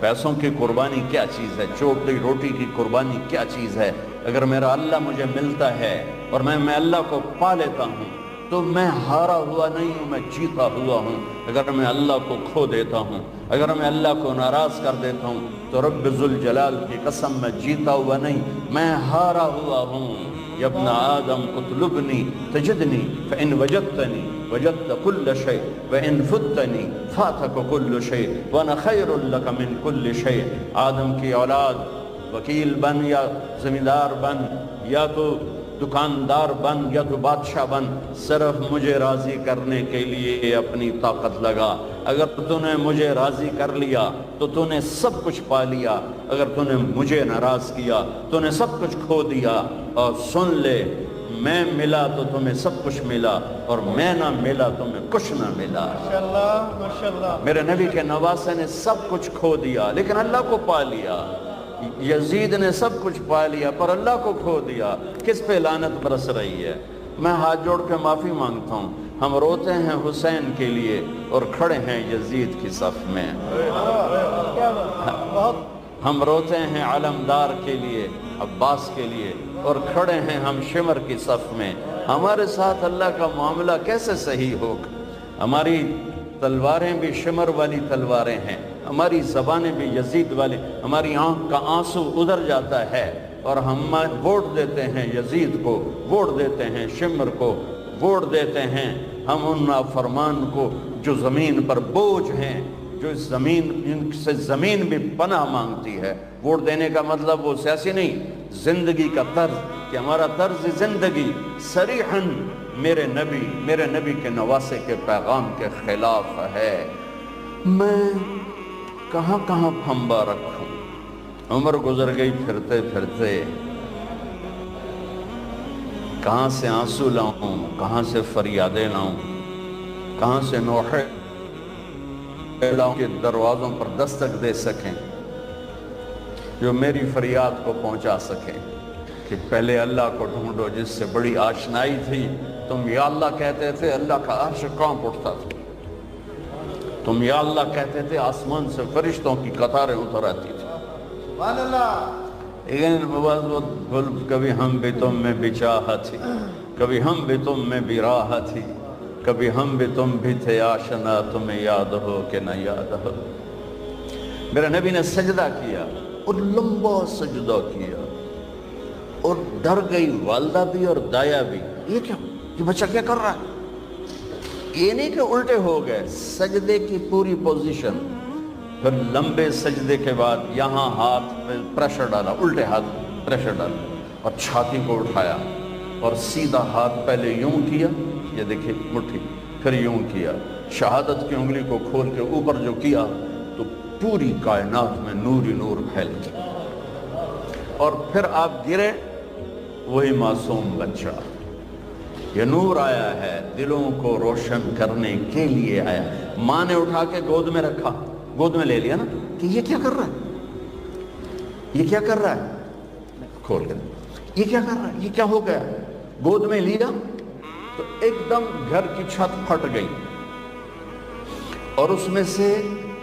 پیسوں کی قربانی کیا چیز ہے، چوپڑی روٹی کی قربانی کیا چیز ہے؟ اگر میرا اللہ مجھے ملتا ہے اور میں اللہ کو پا لیتا ہوں تو میں ہارا ہوا نہیں ہوں، میں جیتا ہوا ہوں۔ اگر میں اللہ کو کھو دیتا ہوں، اگر میں اللہ کو ناراض کر دیتا ہوں تو رب ذوالجلال کی قسم میں جیتا ہوا نہیں، میں ہارا ہوا ہوں۔ یا ابن آدم اطلبنی تجدنی فإن وجدتنی وجدت كل شيء وإن فتنی فاتک كل شيء وأنا خیر لک من كل شيء۔ آدم کی اولاد، وکیل بن یا زمیندار بن یا تو دکاندار بن یا تو بادشاہ بن، صرف مجھے راضی کرنے کے لیے اپنی طاقت لگا۔ اگر تو نے مجھے راضی کر لیا تو تو نے سب کچھ پا لیا، اگر تو نے مجھے ناراض کیا تو نے سب کچھ کھو دیا۔ اور سن لے، میں ملا تو تمہیں سب کچھ ملا، اور میں نہ ملا تمہیں کچھ نہ ملا۔ ماشاءاللہ ماشاءاللہ۔ میرے نبی کے نواسے نے سب کچھ کھو دیا لیکن اللہ کو پا لیا۔ یزید نے سب کچھ پا لیا پر اللہ کو کھو دیا۔ کس پہ لعنت برس رہی ہے؟ میں ہاتھ جوڑ کے معافی مانگتا ہوں، ہم روتے ہیں حسین کے لیے اور کھڑے ہیں یزید کی صف میں۔ ہم روتے ہیں علمدار کے لیے، عباس کے لیے، اور کھڑے ہیں ہم شمر کی صف میں۔ ہمارے ساتھ اللہ کا معاملہ کیسے صحیح ہوگا؟ ہماری تلواریں بھی شمر والی تلواریں ہیں، ہماری زبانیں بھی یزید والی، ہماری آنکھ کا آنسو ادھر جاتا ہے اور ہم ووٹ دیتے ہیں یزید کو، ووٹ دیتے ہیں شمر کو، ووٹ دیتے ہیں ہم ان نافرمان کو جو زمین پر بوجھ ہیں، جو زمین جن سے زمین بھی پناہ مانگتی ہے۔ ووٹ دینے کا مطلب وہ سیاسی نہیں، زندگی کا طرز، کہ ہمارا طرز زندگی صریحاً میرے نبی کے نواسے کے پیغام کے خلاف ہے۔ میں کہاں کہاں پھنبا رکھوں؟ عمر گزر گئی پھرتے پھرتے، کہاں سے آنسو لاؤں، کہاں سے فریادیں لاؤں، کہاں سے نوحے لاؤں کہ دروازوں پر دستک دے سکیں، جو میری فریاد کو پہنچا سکیں۔ کہ پہلے اللہ کو ڈھونڈو جس سے بڑی آشنائی تھی۔ تم یا اللہ کہتے تھے، اللہ کا عرش کانپ اٹھتا تھا۔ تم یا اللہ کہتے تھے، آسمان سے فرشتوں کی قطاریں اتر آتی تھی۔ سبحان اللہ۔ لیکن کبھی ہم بھی تم میں بھی چاہت تھی، کبھی ہم بھی تم میں بھی راہ تھی، کبھی ہم بھی تم بھی تھے آشنا، تمہیں یاد ہو کہ نہ یاد ہو۔ میرے نبی نے سجدہ کیا اور لمبا سجدہ کیا، اور ڈر گئی والدہ بھی اور دایا بھی، یہ کیا، یہ بچہ کیا کر رہا ہے؟ یہ نہیں کہ الٹے ہو گئے، سجدے کی پوری پوزیشن۔ پھر لمبے سجدے کے بعد یہاں ہاتھ پہ پریشر ڈالا، الٹے ہاتھ پریشر ڈالا اور چھاتی کو اٹھایا اور سیدھا ہاتھ پہلے یوں کیا، یہ دیکھیں مٹھی، پھر یوں کیا، شہادت کی انگلی کو کھول کے اوپر جو کیا تو پوری کائنات میں نور ہی نور پھیل گیا۔ اور پھر آپ گرے، وہی معصوم بچہ، یہ نور آیا ہے دلوں کو روشن کرنے کے لیے آیا۔ ماں نے اٹھا کے گود میں رکھا، گود میں لے لیا نا، کہ یہ کیا کر رہا ہے، یہ کیا کر رہا ہے، کھول کے یہ کیا کر رہا ہے، یہ کیا ہو گیا؟ گود میں لیا تو ایک دم گھر کی چھت پھٹ گئی اور اس میں سے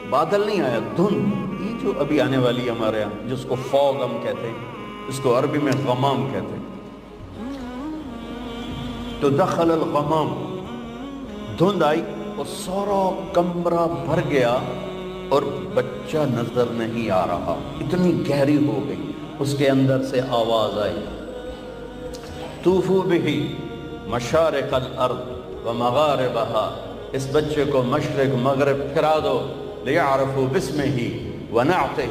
بادل نہیں آیا، دھند، یہ جو ابھی آنے والی ہمارے یہاں جس کو فوگ ہم کہتے ہیں، اس کو عربی میں غمام کہتے ہیں۔ تو دخل الغمام، دھند آئی اور سارا کمرہ بھر گیا اور بچہ نظر نہیں آ رہا، اتنی گہری ہو گئی۔ اس کے اندر سے آواز آئی، طوفوا بہ مشارق الارض ومغاربها، اس بچے کو مشرق مغرب پھرا دو، لیعرفوا باسمہ ونعتہ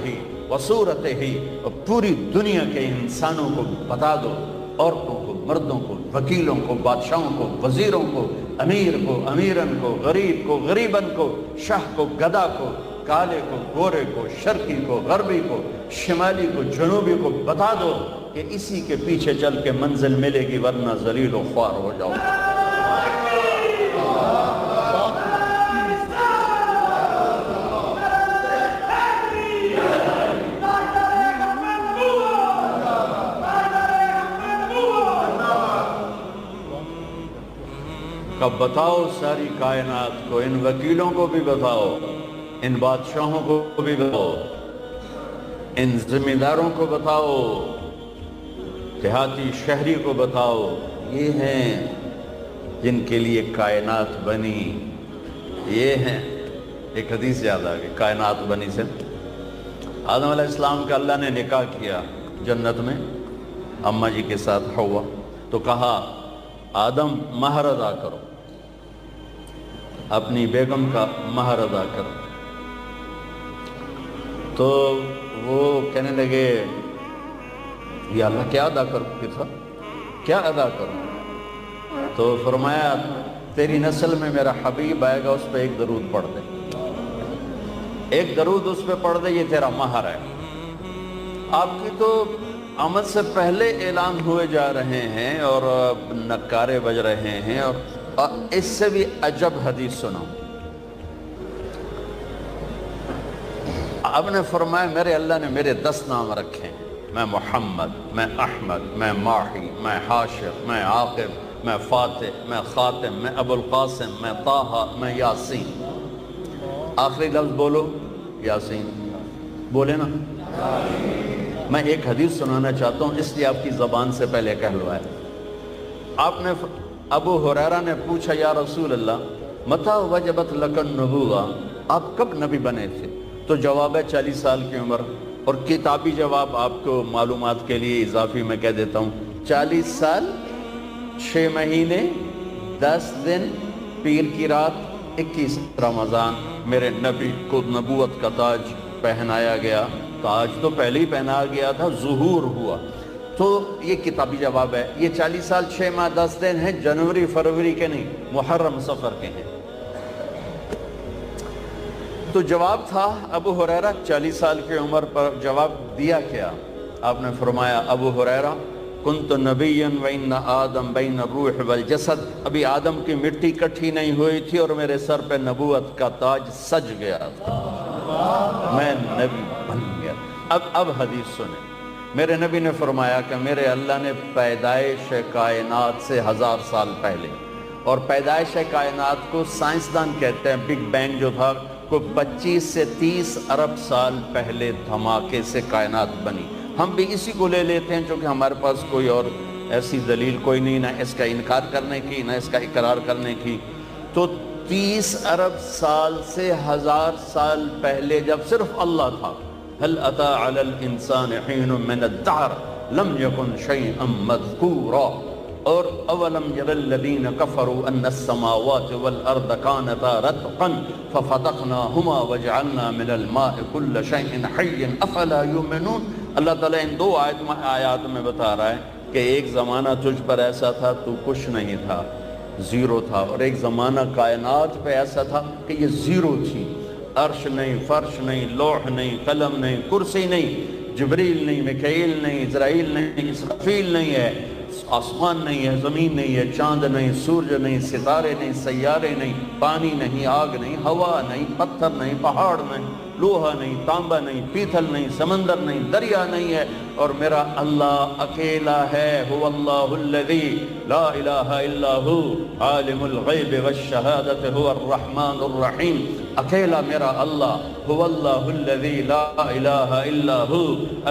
وصورتہ، اور پوری دنیا کے انسانوں کو بتا دو، عورتوں کو، مردوں کو، وکیلوں کو، بادشاہوں کو، وزیروں کو، امیر کو، امیرن کو، غریب کو، غریبن کو، شاہ کو، گدا کو، کالے کو، گورے کو، شرقی کو، غربی کو، شمالی کو، جنوبی کو بتا دو کہ اسی کے پیچھے چل کے منزل ملے گی، ورنہ ذلیل و خوار ہو جاؤ گے۔ اب بتاؤ ساری کائنات کو، ان وکیلوں کو بھی بتاؤ، ان بادشاہوں کو بھی بتاؤ، ان ذمہ داروں کو بتاؤ، دیہاتی شہری کو بتاؤ، یہ ہیں جن کے لیے کائنات بنی، یہ ہیں۔ ایک حدیث یاد آ گئی کائنات بنی سے۔ آدم علیہ السلام کا اللہ نے نکاح کیا جنت میں اماں جی کے ساتھ حوا، تو کہا آدم مہر ادا کرو، اپنی بیگم کا مہر ادا کرو۔ تو وہ کہنے لگے یا اللہ کیا ادا کروں پھر صاحب، کیا ادا کروں؟ تو فرمایا تیری نسل میں میرا حبیب آئے گا، اس پہ ایک درود پڑھ دے، ایک درود اس پہ پڑھ دے، یہ تیرا مہر ہے۔ آپ کی تو آمد سے پہلے اعلان ہوئے جا رہے ہیں اور نکارے بج رہے ہیں، اور اس سے بھی عجب حدیث سنو۔ اب نے فرمایا میرے اللہ نے میرے 10 نام رکھے ہیں، میں محمد، میں احمد، میں ماحی، میں حاشر، میں عاقب، میں فاتح، میں خاتم، میں ابو القاسم، میں طٰہٰ، میں یاسین۔ آخری لفظ بولو یاسین، بولے نا۔ میں ایک حدیث سنانا چاہتا ہوں، اس لیے آپ کی زبان سے پہلے کہلوائے۔ آپ نے ابو ہریرہ نے پوچھا یا رسول اللہ متى وجبت لک النبوۃ، آپ کب نبی بنے تھے؟ تو جواب ہے 40 سال کی عمر، اور کتابی جواب آپ کو معلومات کے لیے اضافی میں کہہ دیتا ہوں، 40 سال 6 مہینے 10 دن پیر کی رات 21 رمضان میرے نبی کو نبوت کا تاج پہنایا گیا۔ تاج تو پہلے ہی پہنا گیا تھا، ظہور ہوا۔ تو یہ کتابی جواب ہے۔ یہ 40 سال 6 ماہ 10 دن ہیں، جنوری فروری کے نہیں، محرم صفر کے ہیں۔ تو جواب تھا ابو ہریرہ 40 سال کی عمر پر جواب دیا کیا؟ آپ نے فرمایا ابو ہریرہ کنت نبیا وان آدم بین الروح والجسد، ابھی آدم کی مٹی کٹھی نہیں ہوئی تھی اور میرے سر پہ نبوت کا تاج سج گیا تھا، میں نبی بن گیا۔ اب حدیث سنیں، میرے نبی نے فرمایا کہ میرے اللہ نے پیدائش کائنات سے 1000 سال پہلے، اور پیدائش کائنات کو سائنسدان کہتے ہیں بگ بینگ جو تھا، کو 25 سے 30 ارب سال پہلے دھماکے سے کائنات بنی۔ ہم بھی اسی کو لے لیتے ہیں چونکہ ہمارے پاس کوئی اور ایسی دلیل کوئی نہیں، نہ اس کا انکار کرنے کی نہ اس کا اقرار کرنے کی۔ تو 30 ارب سال سے 1000 سال پہلے جب صرف اللہ تھا، هل اتى على الانسان حين من الدهر لم يكن شيئا مذكورا، اور اولم ير الذين كفروا ان السماوات والارض كانتا رتقا ففتقناهما وجعلنا من الماء كل شيء حي افلا يؤمنون۔ اللہ تعالیٰ ان 2 آیات میں بتا رہا ہے کہ ایک زمانہ تجھ پر ایسا تھا تو کچھ نہیں تھا، زیرو تھا، اور ایک زمانہ کائنات پہ ایسا تھا کہ یہ زیرو تھی، عرش نہیں، فرش نہیں، لوح نہیں، قلم نہیں، کرسی نہیں، جبریل نہیں، میکائیل نہیں، اسرائیل نہیں، اسرافیل نہیں ہے، آسمان نہیں ہے، زمین نہیں ہے، چاند نہیں، سورج نہیں، ستارے نہیں، سیارے نہیں، پانی نہیں، آگ نہیں، ہوا نہیں، پتھر نہیں، پہاڑ نہیں، لوہا نہیں، تانبا نہیں، پیتل نہیں، سمندر نہیں، دریا نہیں ہے، اور میرا اللہ اکیلا ہے۔ هو اللہ الذی لا الہ الا ہو عالم الغیب والشہادت هو الرحمن الرحیم، اکیلا میرا اللہ، هو اللہ الذی لا الہ الا ہو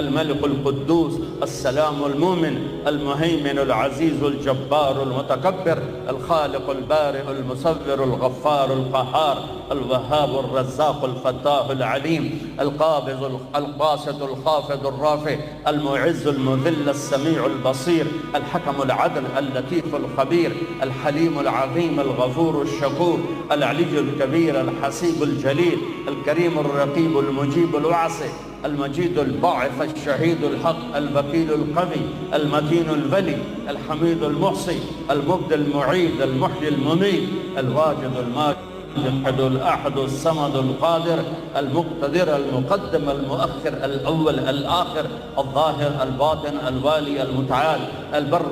الملک القدوس السلام المومن المہیمن العزیز الجبار المتکبر الخالق البارئ المصور الغفار القہار الوہاب الرزاق الفتاح العلیم القابض الباسط الخافض الرافع المعز المذل السمیع البصیر الحکم العدل اللطیف الخبیر الحلیم العظیم الغفور الشکور العلی الکبیر الحسیب الجلیل الکریم الرقیب المجیب الواسع المجید الباعث الشہید الحق الوکیل القوی المتین الولی الحمید المحصی المبدی المعید المحیی الممیت الواجد الماجد الأحد الأحد الصمد القادر المقتدر المقدم المؤخر الأول الآخر الظاهر الباطن الوالي المتعال البر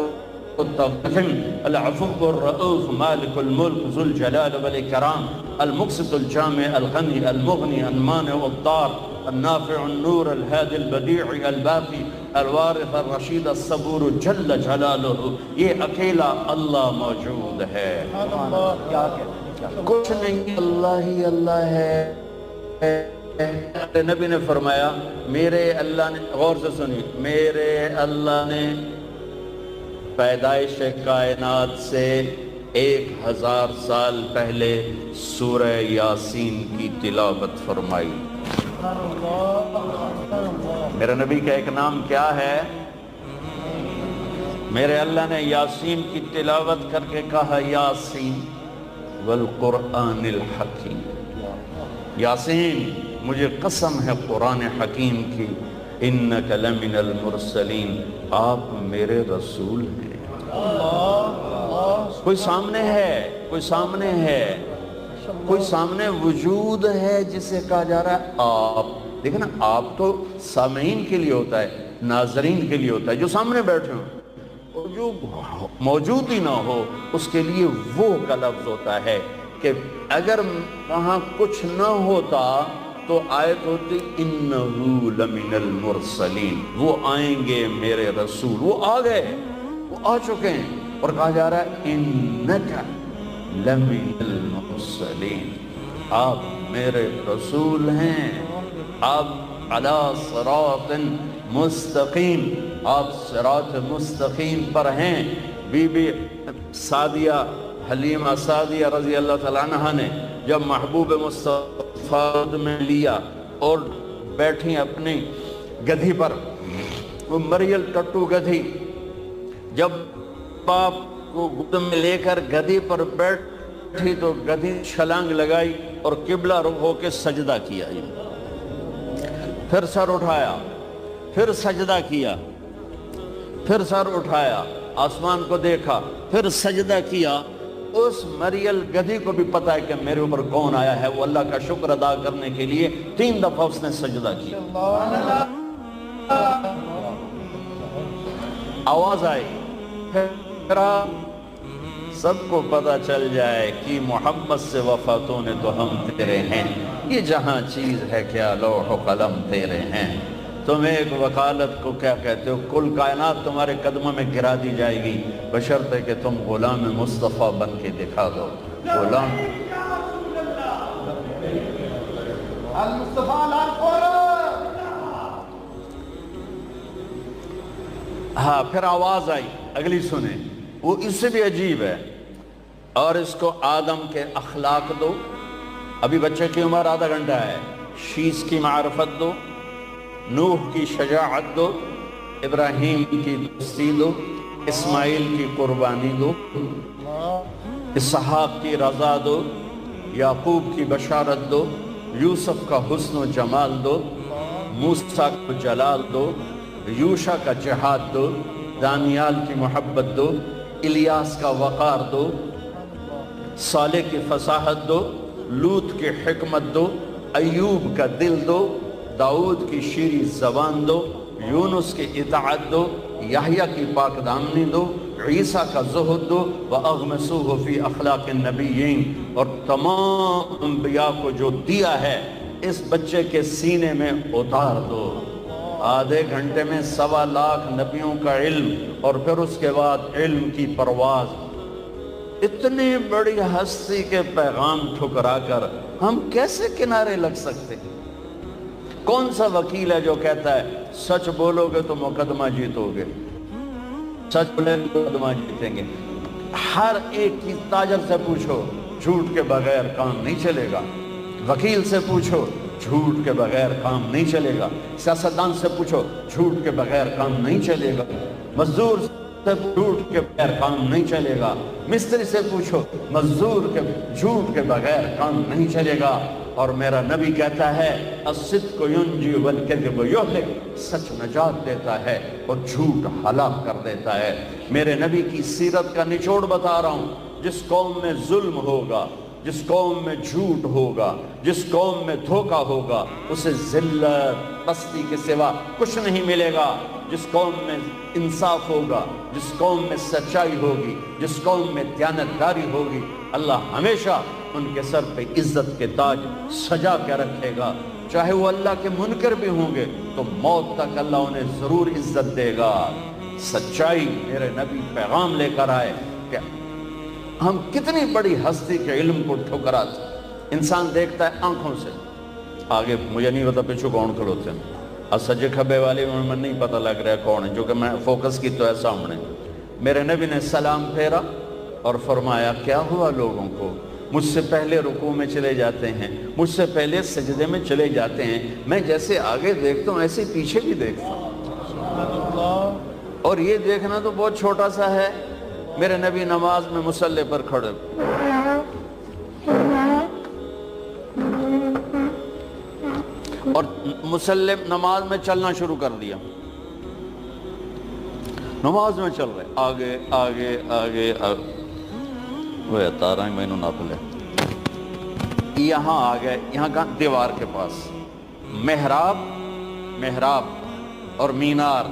التغفم العفو الرؤوف مالك الملك ذو الجلال والإكرام المقسط الجامع الغني المغني المانع الضار النافع النور الهادي البديع الباقي الوارث الرشید الصبور جل جلالہ، یہ اکیلا اللہ موجود ہے، کچھ نہیں، اللہ ہی اللہ ہے، نبی نے فرمایا میرے اللہ نے، غور سے سنی، میرے اللہ نے پیدائش کائنات سے 1000 سال پہلے سورہ یاسین کی تلاوت فرمائی۔ میرے نبی کا ایک نام کیا ہے؟ میرے اللہ نے یاسین کی تلاوت کر کے کہا یاسین والقرآن الحکیم، یاسین مجھے قسم ہے قرآن حکیم کی، انک لمن المرسلین، آپ میرے رسول ہیں۔ کوئی سامنے ہے، کوئی سامنے ہے، کوئی سامنے وجود ہے جسے کہا جا رہا ہے آپ۔ دیکھیں نا، آپ تو سامعین کے لیے ہوتا ہے، ناظرین کے لیے ہوتا ہے، جو سامنے بیٹھے ہوں، اور جو موجود ہی نہ ہو اس کے لیے وہ کا لفظ ہوتا ہے کہ اگر وہاں کچھ نہ ہوتا تو آیت ہوتی انہو لمن المرسلین، وہ آئیں گے میرے رسول، وہ آ گئے، وہ آ چکے ہیں، اور کہا جا رہا ہے انکا لمن المرسلین، آپ میرے رسول ہیں، آپ علی صراط مستقیم، آپ صراط مستقیم پر ہیں۔ بی بی سعدیہ حلیمہ سعدیہ رضی اللہ تعالیٰ عنہ نے جب محبوب مصطفیٰ میں لیا اور بیٹھی اپنی گدھی پر، وہ مریل ٹٹو گدھی، جب باپ کو گود میں لے کر گدھی پر بیٹھی تو گدھی چھلانگ لگائی اور قبلہ رخ ہو کے سجدہ کیا، پھر سر اٹھایا، پھر سجدہ کیا، پھر سر اٹھایا، آسمان کو دیکھا، پھر سجدہ کیا۔ اس مریل گدھی کو بھی پتا ہے کہ میرے اوپر کون آیا ہے، وہ اللہ کا شکر ادا کرنے کے لیے 3 دفعہ اس نے سجدہ کیا۔ آواز آئی، پھر سب کو پتا چل جائے کہ محمد سے وفاتوں نے تو ہم تیرے ہیں، یہ جہاں چیز ہے کیا لوح و قلم تیرے ہیں۔ تم ایک وکالت کو کیا کہتے ہو، کل کائنات تمہارے قدموں میں گرا دی جائے گی، بشرطے کہ تم غلام مصطفیٰ بن کے دکھا دو۔ غلام ہاں، پھر آواز آئی، اگلی سنیں، وہ اس سے بھی عجیب ہے، اور اس کو آدم کے اخلاق دو، ابھی بچے کی عمر آدھا گھنٹہ ہے، شیش کی معرفت دو، نوح کی شجاعت دو، ابراہیم کی دوستی دو، اسماعیل کی قربانی دو، اسحاق کی رضا دو، یعقوب کی بشارت دو، یوسف کا حسن و جمال دو، موسیٰ کو جلال دو، یوشع کا جہاد دو، دانیال کی محبت دو، الیاس کا وقار دو، صالح کی فصاحت دو، لوط کی حکمت دو، ایوب کا دل دو، داؤد کی شیریں زبان دو، یونس کی اطاعت دو، یحییٰ کی پاک دامنی دو، عیسیٰ کا زہد دو، وَأَغْمَسُوهُ فِي أَخْلَاقِ النَّبِيِّينَ، اور تمام انبیاء کو جو دیا ہے اس بچے کے سینے میں اتار دو۔ آدھے گھنٹے میں 1.25 لاکھ نبیوں کا علم، اور پھر اس کے بعد علم کی پرواز۔ اتنی بڑی ہستی کے پیغام ٹھکرا کر ہم کیسے کنارے لگ سکتے؟ کون سا وکیل ہے جو کہتا ہے سچ بولو گے تو مقدمہ جیتو گے، سچ بولیں گے تو مقدمہ جیتیں گے؟ ہر ایک کی تاجر سے پوچھو، جھوٹ کے بغیر کام نہیں چلے گا۔ وکیل سے پوچھو، جھوٹ کے بغیر کام نہیں چلے گا۔ سیاستدان سے پوچھو، جھوٹ کے بغیر کام نہیں چلے گا۔ مزدور سے جھوٹ کے بغیر کام نہیں چلے گا۔ مستری سے پوچھو، مزدور کے جھوٹ کے بغیر کام نہیں چلے گا۔ اور میرا نبی کہتا ہے الصدق ینجی والکذب یہلک، سچ نجات دیتا ہے اور جھوٹ ہلاک کر دیتا ہے۔ میرے نبی کی سیرت کا نچوڑ بتا رہا ہوں۔ جس قوم میں ظلم ہوگا، جس قوم میں جھوٹ ہوگا، جس قوم میں دھوکہ ہوگا، اسے ذلت پستی کے سوا کچھ نہیں ملے گا۔ جس قوم میں انصاف ہوگا، جس قوم میں سچائی ہوگی، جس قوم میں دیانتداری ہوگی، اللہ ہمیشہ ان کے سر پہ عزت کے تاج سجا کے رکھے گا۔ چاہے وہ اللہ کے منکر بھی ہوں گے تو موت تک اللہ انہیں ضرور عزت دے گا۔ سچائی میرے نبی پیغام لے کر آئے کہ ہم کتنی بڑی ہستی کے علم کو ٹھکراتے۔ انسان دیکھتا ہے آنکھوں سے، آگے مجھے نہیں پتا پیچھے کون کھڑوتے ہیں، اور سجے کھبے والے میں نہیں پتہ لگ رہا کون ہے، جو کہ میں فوکس کی تو ہے سامنے۔ میرے نبی نے سلام پھیرا اور فرمایا کیا ہوا لوگوں کو، مجھ سے پہلے رکوع میں چلے جاتے ہیں، مجھ سے پہلے سجدے میں چلے جاتے ہیں، میں جیسے آگے دیکھتا ہوں ایسے پیچھے بھی دیکھتا ہوں، اور یہ دیکھنا تو بہت چھوٹا سا ہے۔ میرے نبی نماز میں مصلی پر کھڑے اور مصلی نماز میں چلنا شروع کر دیا، نماز میں چل رہے آگے آگے آگے وہ تارا میں نے ناپ لے، یہاں آ گئے، یہاں کہاں دیوار کے پاس محراب اور مینار،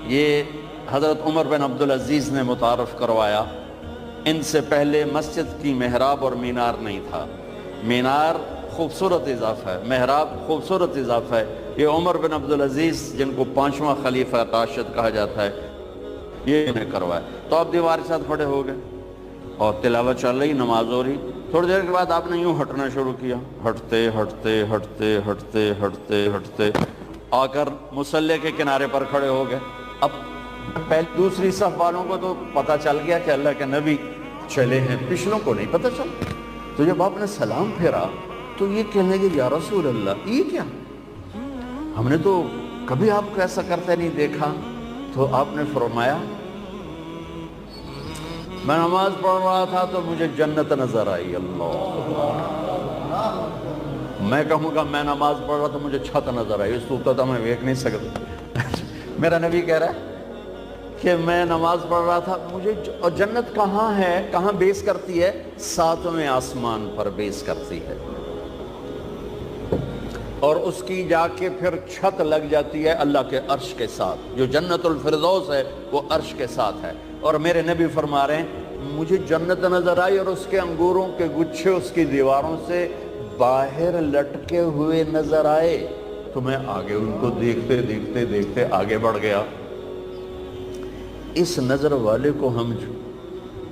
یہ حضرت عمر بن عبدالعزیز نے متعارف کروایا۔ ان سے پہلے مسجد کی محراب اور مینار نہیں تھا، مینار خوبصورت اضافہ ہے، محراب خوبصورت اضافہ ہے۔ یہ عمر بن عبدالعزیز جن کو 5واں خلیفہ راشد کہا جاتا ہے، یہ انہیں کروایا۔ تو آپ دیوار کے ساتھ کھڑے ہو گئے اور تلاوت چل رہی، نماز ہو رہی، تھوڑی دیر کے بعد آپ نے یوں ہٹنا شروع کیا، ہٹتے ہٹتے ہٹتے ہٹتے ہٹتے ہٹتے آ کر مصلی کے کنارے پر کھڑے ہو گئے۔ اب پہلے دوسری صف والوں کو تو پتہ چل گیا کہ اللہ کے نبی چلے ہیں، پچھلوں کو نہیں پتہ چلا۔ تو جب آپ نے سلام پھیرا تو یہ کہنے لگے یا رسول اللہ یہ کیا، ہم نے تو کبھی آپ کو ایسا کرتے نہیں دیکھا۔ تو آپ نے فرمایا میں نماز پڑھ رہا تھا تو مجھے جنت نظر آئی۔ اللہ، میں کہوں گا میں نماز پڑھ رہا تھا مجھے چھت نظر آئی، اس تو میں دیکھ نہیں سکتا۔ میرا نبی کہہ رہا ہے کہ میں نماز پڑھ رہا تھا مجھے، اور جنت کہاں ہے، کہاں بیس کرتی ہے، 7ویں آسمان پر بیس کرتی ہے، اور اس کی جا کے پھر چھت لگ جاتی ہے اللہ کے عرش کے ساتھ، جو جنت الفردوس ہے وہ عرش کے ساتھ ہے۔ اور میرے نبی فرما رہے ہیں مجھے جنت نظر آئی اور اس کے انگوروں کے گچھے اس کی دیواروں سے باہر لٹکے ہوئے نظر آئے، تو میں آگے ان کو دیکھتے دیکھتے دیکھتے آگے بڑھ گیا۔ اس نظر والے کو ہم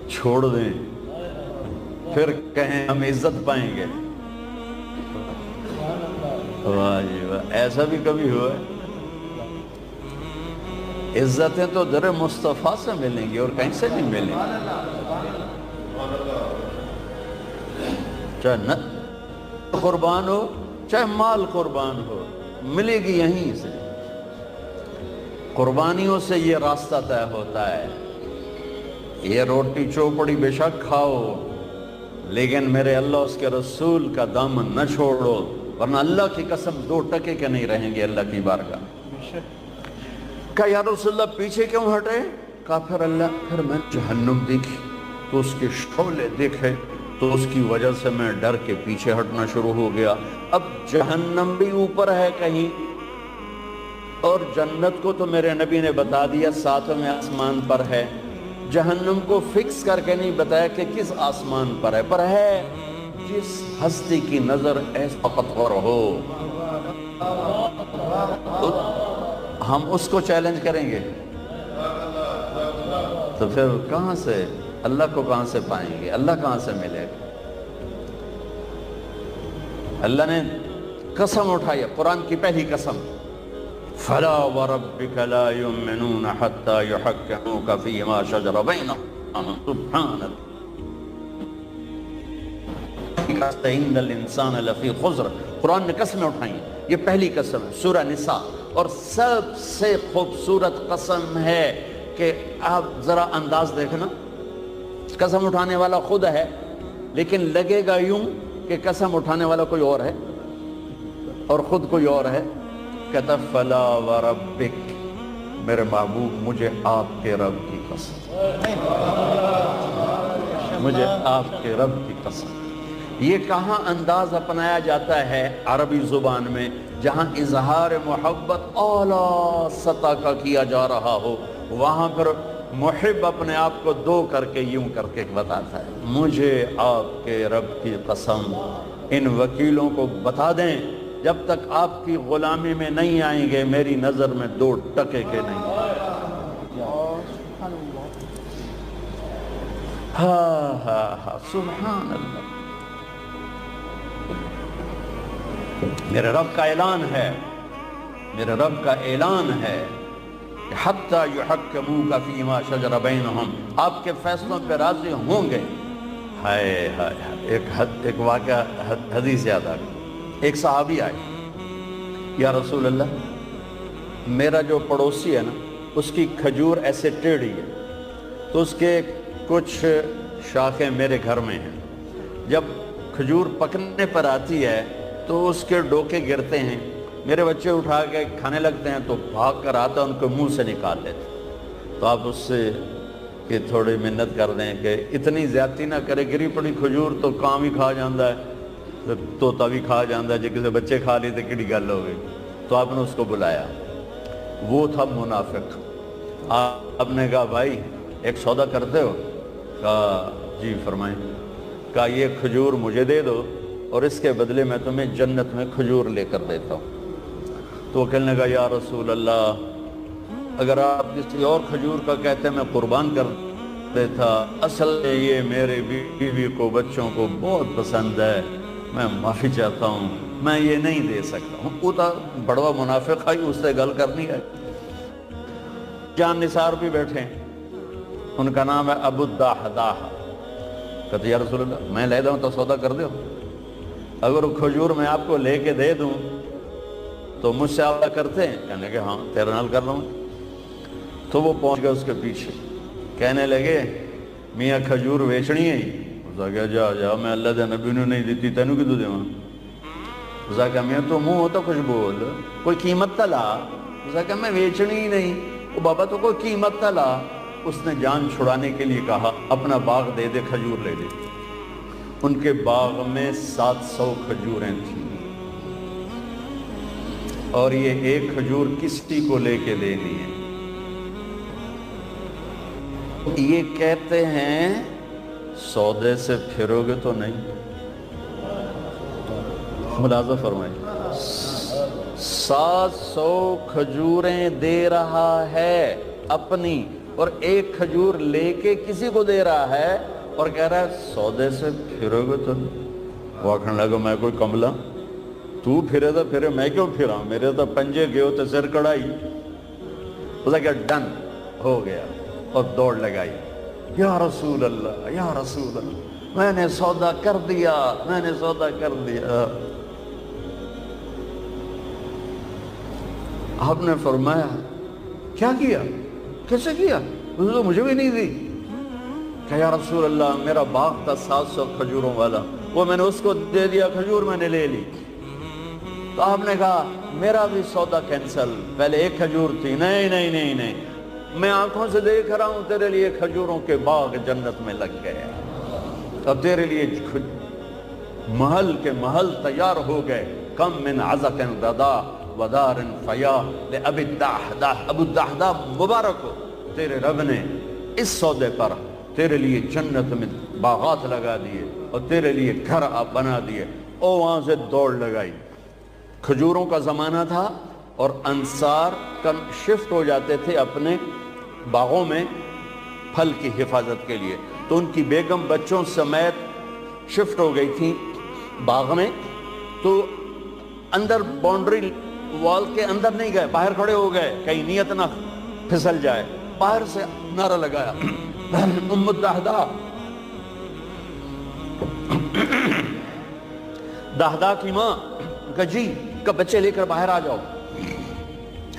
چھوڑ دیں پھر کہیں ہم عزت پائیں گے، واہ جی واہ، ایسا بھی کبھی ہوا ہے؟ عزتیں تو در مصطفیٰ سے ملیں گی اور کہیں سے نہیں ملیں گی، چاہے قربان ہو چاہے مال قربان ہو، ملے گی یہیں سے۔ قربانیوں سے یہ راستہ طے ہوتا ہے۔ یہ روٹی چوپڑی بے شک کھاؤ، لیکن میرے اللہ اس کے رسول کا دامن نہ چھوڑو، ورنہ اللہ کی قسم 2 ٹکے کے نہیں رہیں گے اللہ کی بارگاہ۔ کہا یا رسول اللہ پیچھے کیوں ہٹے؟ کہا پھر میں جہنم دیکھی تو اس کے شعلے دیکھے تو اس کی وجہ سے میں ڈر کے پیچھے ہٹنا شروع ہو گیا۔ اب جہنم بھی اوپر ہے کہیں، اور جنت کو تو میرے نبی نے بتا دیا 7ویں آسمان پر ہے، جہنم کو فکس کر کے نہیں بتایا کہ کس آسمان پر ہے، پر ہے جس ہستی کی نظر ایسا طاقتور ہو تو ہم اس کو چیلنج کریں گے، تو پھر کہاں سے اللہ کو کہاں سے پائیں گے، اللہ کہاں سے ملے گا؟ اللہ نے قسم اٹھائی، قرآن کی پہلی قسم، فَلَا وَرَبِّكَ لَا يُؤْمِنُونَ حَتَّى يُحَكِّمُوكَ فِي مَا شَجَرَ بَيْنَهُمْ سُبْحَانَ إِنَّ الْإِنسَانَ لَفِي خُسْرٍ۔ قرآن نے قسمیں اٹھائیں، یہ پہلی قسم ہے سورہ نساء، اور سب سے خوبصورت قسم ہے کہ آپ ذرا انداز دیکھنا، قسم اٹھانے والا خود ہے لیکن لگے گا یوں کہ قسم اٹھانے والا کوئی اور ہے اور خود کوئی اور ہے۔ کہتا فلا وربک، میرے محبوب مجھے آپ کے رب کی قسم، مجھے آپ کے رب کی قسم۔ یہ کہاں انداز اپنایا جاتا ہے عربی زبان میں؟ جہاں اظہار محبت اعلیٰ سطح کا کیا جا رہا ہو، وہاں پر محب اپنے آپ کو 2 کر کے یوں کر کے بتاتا ہے، مجھے آپ کے رب کی قسم۔ ان وکیلوں کو بتا دیں جب تک آپ کی غلامی میں نہیں آئیں گے میری نظر میں 2 ٹکے کے نہیں۔ ہاں ہاں ہاں، سبحان اللہ۔ میرے رب کا اعلان ہے، میرے رب کا اعلان ہے کہ حتی یحکموک فیما شجر بینہم، آپ کے فیصلوں پہ راضی ہوں گے۔ ہائے ہائے، ایک واقعہ حدیث یاد آ گئی۔ ایک صحابی آئے، یا رسول اللہ میرا جو پڑوسی ہے نا اس کی کھجور ایسے ٹیڑھی ہے، تو اس کے کچھ شاخیں میرے گھر میں ہیں، جب کھجور پکنے پر آتی ہے تو اس کے ڈوکے گرتے ہیں، میرے بچے اٹھا کے کھانے لگتے ہیں تو بھاگ کر آتا ان کو منہ سے نکال لیتے۔ تو آپ اس سے کہ تھوڑی منت کر دیں کہ اتنی زیادتی نہ کرے، گری پڑی کھجور تو کام ہی کھا جاندہ ہے، طوطا بھی کھا جاندہ ہے، جے کسی بچے کھا لی تو کڑی گل ہو گئی۔ تو آپ نے اس کو بلایا، وہ تھا منافق۔ آپ نے کہا بھائی ایک سودا کرتے ہو؟ کہا جی فرمائیں۔ کہا یہ کھجور مجھے دے دو اور اس کے بدلے میں تمہیں جنت میں کھجور لے کر دیتا ہوں۔ تو وہ کہنے لگا یا رسول اللہ اگر آپ کسی اور کھجور کا کہتے میں قربان کر دیتا، اصل یہ میرے بیوی کو بچوں کو بہت پسند ہے، میں معافی چاہتا ہوں، میں یہ نہیں دے سکتا ہوں۔ وہ تو بڑوا منافق ہے، اس سے گل کرنی ہے۔ جان نثار بھی بیٹھے، ان کا نام ہے ابو الدحداح۔ کہتے یا رسول اللہ میں لے دوں تو سودا کر دو، اگر وہ کھجور میں آپ کو لے کے دے دوں تو مجھ سے آپ کرتے ہیں؟ کہنے کہ ہاں تیرے نال کر لوں۔ تو وہ پہنچ گئے اس کے پیچھے، کہنے لگے میاں کھجور ویچنی ہے؟ اس نے کہا جا جا میں اللہ دے نبی نے نہیں دیتی تینوں کی تو دے وہاں۔ اس نے کہا میاں تو منہ ہوتا کچھ بول، کوئی قیمت تلا۔ اس نے کہا میں ویچنی ہی نہیں۔ وہ بابا تو کوئی قیمت تلا۔ اس نے جان چھڑانے کے لیے کہا اپنا باغ دے دے، کھجور لے لے۔ ان کے باغ میں 700 کھجوریں تھیں اور یہ ایک کھجور کسی کو لے کے دینی ہے۔ یہ کہتے ہیں سودے سے پھرو گے تو نہیں؟ ملاحظہ فرمائیں، 700 کھجوریں دے رہا ہے اپنی اور ایک کھجور لے کے کسی کو دے رہا ہے اور کہہ رہا ہے سودے سے پھرو گے تو نہیں؟ وہ کہنے لگا میں کوئی کملا، تو پھرے تو پھرے، میں کیوں پھرا، میرے تو پنجے گئے ہوتے سر کڑائی۔ اس نے کہا ڈن ہو گیا اور دوڑ لگائی، یا رسول اللہ یا رسول اللہ میں نے سودا کر دیا، میں نے سودا کر دیا۔ آپ نے فرمایا کیا کیا، کیسے کیا؟ اس نے تو مجھے بھی نہیں دی۔ کہ یا رسول اللہ میرا باغ تھا 700 کھجوروں والا، وہ میں نے اس کو دے دیا، کھجور میں نے لے لی۔ تو آپ نے کہا میرا بھی سودا کینسل، پہلے ایک کھجور تھی، نہیں نہیں نہیں نہیں، میں آنکھوں سے دیکھ رہا ہوں تیرے لیے کھجوروں کے باغ جنت میں لگ گئے، اب تیرے لیے محل کے محل تیار ہو گئے۔ کم من عزق ردا ودار فیا لأبی الدحداح، ابو الدحداح مبارک ہو، تیرے رب نے اس سودے پر تیرے لیے جنت میں باغات لگا دیے اور تیرے لیے گھر آپ بنا دیے۔ اور وہاں سے دوڑ لگائی۔ کھجوروں کا زمانہ تھا اور انصار شفٹ ہو جاتے تھے اپنے باغوں میں پھل کی حفاظت کے لیے، تو ان کی بیگم بچوں سمیت شفٹ ہو گئی تھی باغ میں، تو اندر باؤنڈری وال کے اندر نہیں گئے، باہر کھڑے ہو گئے کہیں نیت نہ پھسل جائے۔ باہر سے نعرہ لگایا ام الدحداح، دحداح کی ماں، کہا جی، کہ بچے لے کر باہر آ جاؤ۔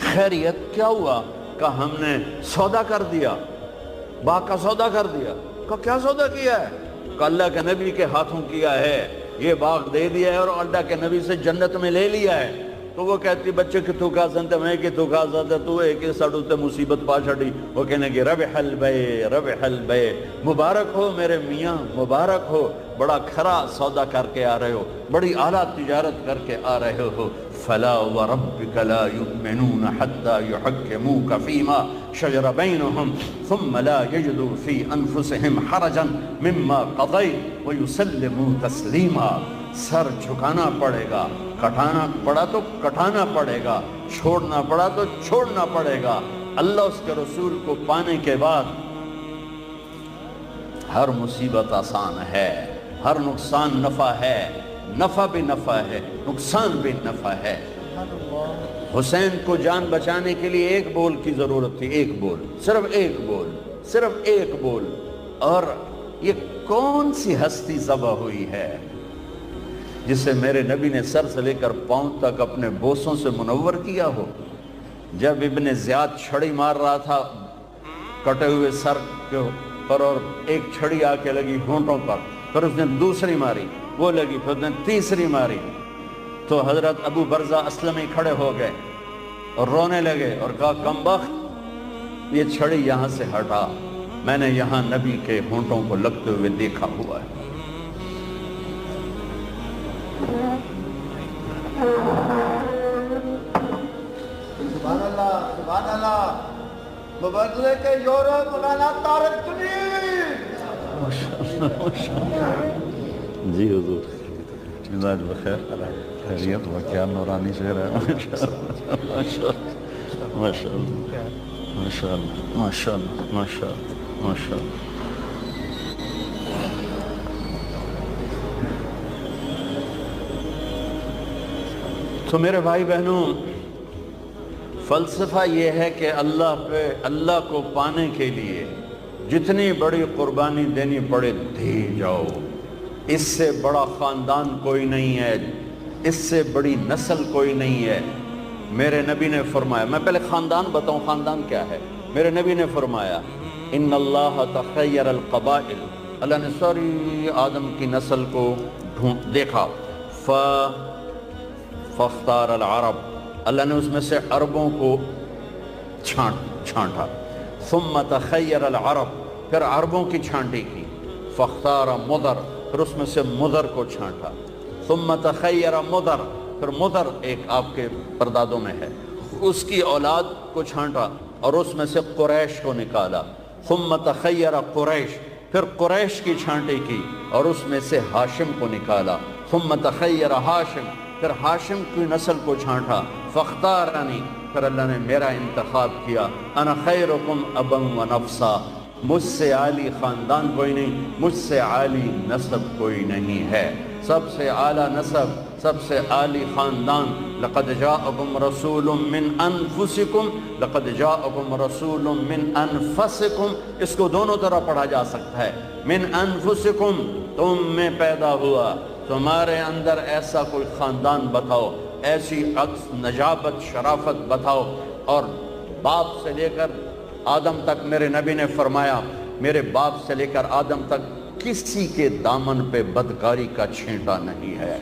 خیریت کیا ہوا؟ کہا ہم نے سودا کر دیا، باغ کا سودا کر دیا۔ کہا کیا سودا کیا ہے؟ کہا اللہ کے نبی کے ہاتھوں کیا ہے، یہ باغ دے دیا ہے اور اللہ کے نبی سے جنت میں لے لیا ہے۔ تو وہ کہتی بچے کتوں کھا سنتے، میں کتوں کھا سنتے، تو ایک ساڑھو تے مصیبت پا چھڑی۔ وہ کہنے کہ ربح البیع ربح البیع، مبارک ہو میرے میاں، مبارک ہو، بڑا کھرا سودا کر کے آ رہے ہو، بڑی اعلیٰ تجارت کر کے آ رہے ہو۔ فلا وربک لا یؤمنون حتی یحکموک فیما شجر بینہم ثم لا یجدوا فی انفسہم حرجا مما قضیت ویسلموا تسلیما۔ سر جھکانا پڑے گا، کٹانا پڑا تو کٹانا پڑے گا، چھوڑنا پڑا تو چھوڑنا پڑے گا۔ اللہ اس کے رسول کو پانے کے بعد ہر مصیبت آسان ہے، ہر نقصان نفع ہے۔ نفع بھی نفع ہے، نقصان بھی نفع ہے۔ حسین کو جان بچانے کے لیے ایک بول کی ضرورت تھی، ایک بول، صرف ایک بول، صرف ایک بول۔ اور یہ کون سی ہستی ذبح ہوئی ہے جسے میرے نبی نے سر سے لے کر پاؤں تک اپنے بوسوں سے منور کیا ہو؟ جب ابن زیاد چھڑی مار رہا تھا کٹے ہوئے سر کے پر، اور ایک چھڑی آ کے لگی ہونٹوں پر، پھر اس نے دوسری ماری، وہ لگی، پھر اس نے تیسری ماری، تو حضرت ابو برزہ اسلمی کھڑے ہو گئے اور رونے لگے اور کہا کمبخت، یہ چھڑی یہاں سے ہٹا، میں نے یہاں نبی کے ہونٹوں کو لگتے ہوئے دیکھا ہوا ہے۔ سبحان اللہ، سبحان اللہ۔ مبارزے کے یورپ مولانا طارق جمیل۔ جی حضور، مزاج بخیر، خیریت و کیا نورانی شہر ہے، ماشاء اللہ ماشاء اللہ ماشاء اللہ ماشاء اللہ ماشاء اللہ ماشاء اللہ۔ تو میرے بھائی بہنوں، فلسفہ یہ ہے کہ اللہ کو پانے کے لیے جتنی بڑی قربانی دینی پڑے دے جاؤ۔ اس سے بڑا خاندان کوئی نہیں ہے، اس سے بڑی نسل کوئی نہیں ہے۔ میرے نبی نے فرمایا، میں پہلے خاندان بتاؤں خاندان کیا ہے۔ میرے نبی نے فرمایا ان اللہ تخیر القبائل، اللہ نے ساری آدم کی نسل کو دیکھا، فاختار العرب، اللہ نے اس میں سے عربوں کو چھانٹا، ثم تخیر العرب، پھر عربوں کی چھانٹی کی، فاختار مدر، پھر اس میں سے مدر کو چھانٹا، ثم تخیر مدر، پھر مدر ایک آپ کے پردادوں میں ہے، اس کی اولاد کو چھانٹا اور اس میں سے قریش کو نکالا، ثم تخیر قریش، پھر قریش کی چھانٹی کی اور اس میں سے ہاشم کو نکالا، ثم تخیر ہاشم، پھر ہاشم کی نسل کو چھانٹا، فاختارنی، پھر اللہ نے میرا انتخاب کیا، انا خیرکم ابا و نفسا، مجھ سے عالی خاندان کوئی نہیں، مجھ سے عالی نسب کوئی نہیں ہے، سب سے اعلیٰ نسب، سب سے عالی خاندان۔ لقد جاءکم رسول من انفسکم، لقد جاءکم رسول من انفسکم، اس کو دونوں طرح پڑھا جا سکتا ہے، من انفسکم، تم میں پیدا ہوا، تمہارے اندر ایسا کوئی خاندان بتاؤ، ایسی عکس نجابت شرافت بتاؤ۔ اور باپ سے لے کر آدم تک میرے نبی نے فرمایا، میرے باپ سے لے کر آدم تک کسی کے دامن پہ بدکاری کا چھینٹا نہیں ہے،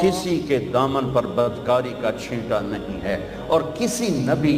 کسی کے دامن پر بدکاری کا چھینٹا نہیں ہے، اور کسی نبی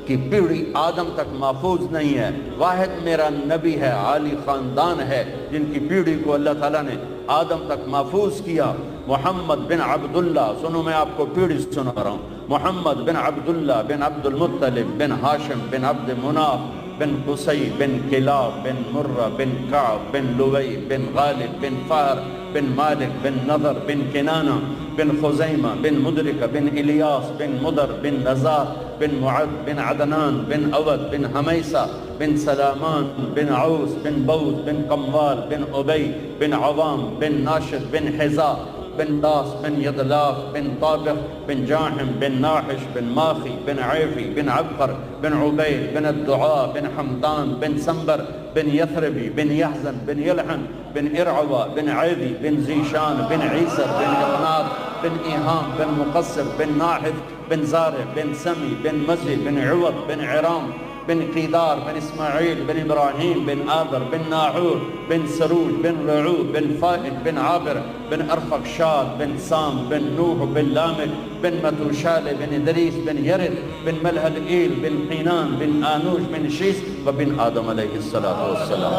کی پیڑھی آدم تک محفوظ نہیں ہے۔ واحد میرا نبی ہے، عالی خاندان ہے، جن کی پیڑھی کو اللہ تعالیٰ نے آدم تک محفوظ کیا، محمد بن عبداللہ۔ سنو میں آپ کو پیڑھی سنا رہا ہوں، محمد بن عبداللہ بن عبد المطلب بن ہاشم بن عبد مناف بن قصی بن کلاب بن مرہ بن کعب بن لوی بن غالب بن فہر بن مالک بن نضر بن کنانہ بن خزیمہ بن مدرکہ بن الیاس بن مدر بن نزار بن معد بن عدنان بن اود بن حمیسہ بن سلامان بن عوس بن بوز بن قموال بن عبی بن عوام بن ناشد بن حزا بن داس بن یدلاف بن طابق بن جاحم بن ناحش بن ماخی بن عیفی بن عبقر بن عبید بن الدعاء بن حمدان بن سنبر بن یثربی بن یحزن بن یلحن بن ارعوہ بن عیدی بن زیشان بن عیسر بن اقناط بن ایہام بن مقصر بن ناحف بن زارع بن سمی بن مزی بن عوض بن عرام بن قیدار بن اسماعیل بن ابراہیم بن آدر بن ناحور بن سروج بن رعو بن فائد بن عابر بن ارفقشاد بن سام بن نوح بن لامک بن متوشال بن ادریس بن یرد بن ملحد ایل بن قینان بن آنوش بن شیس وبن آدم علیہ السلام۔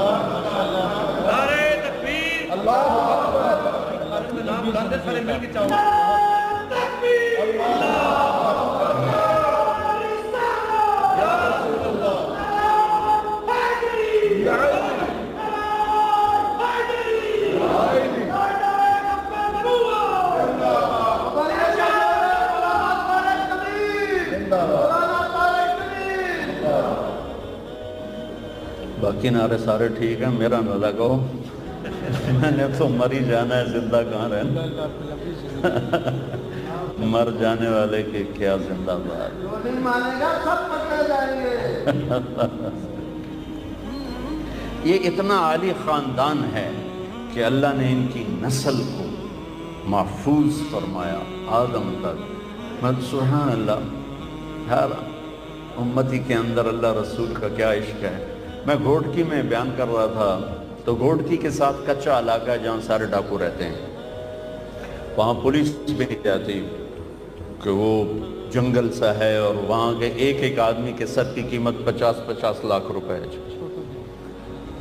نعرہ تکبیر، اللہ اکبر، باقی نعرے سارے ٹھیک ہیں، میرا نہ لگاؤ۔ میں نے تو مر ہی جانا ہے، زندہ کہاں رہنا، مر جانے والے کے کیا زندہ باد. جو نہیں مانے گا سب پکڑے جائیں گے. یہ اتنا عالی خاندان ہے کہ اللہ نے ان کی نسل کو محفوظ فرمایا آدم تک. سبحان اللہ، ہر امتی کے اندر اللہ رسول کا کیا عشق ہے. میں گھوٹکی میں بیان کر رہا تھا تو گھوٹکی کے ساتھ کچا علاقہ ہے جہاں سارے ڈاکو رہتے ہیں. وہاں پولیس بھی نہیں جاتی کہ وہ جنگل سا ہے، اور وہاں کے ایک ایک آدمی کے سر کی قیمت 50-50 لاکھ روپے ہے.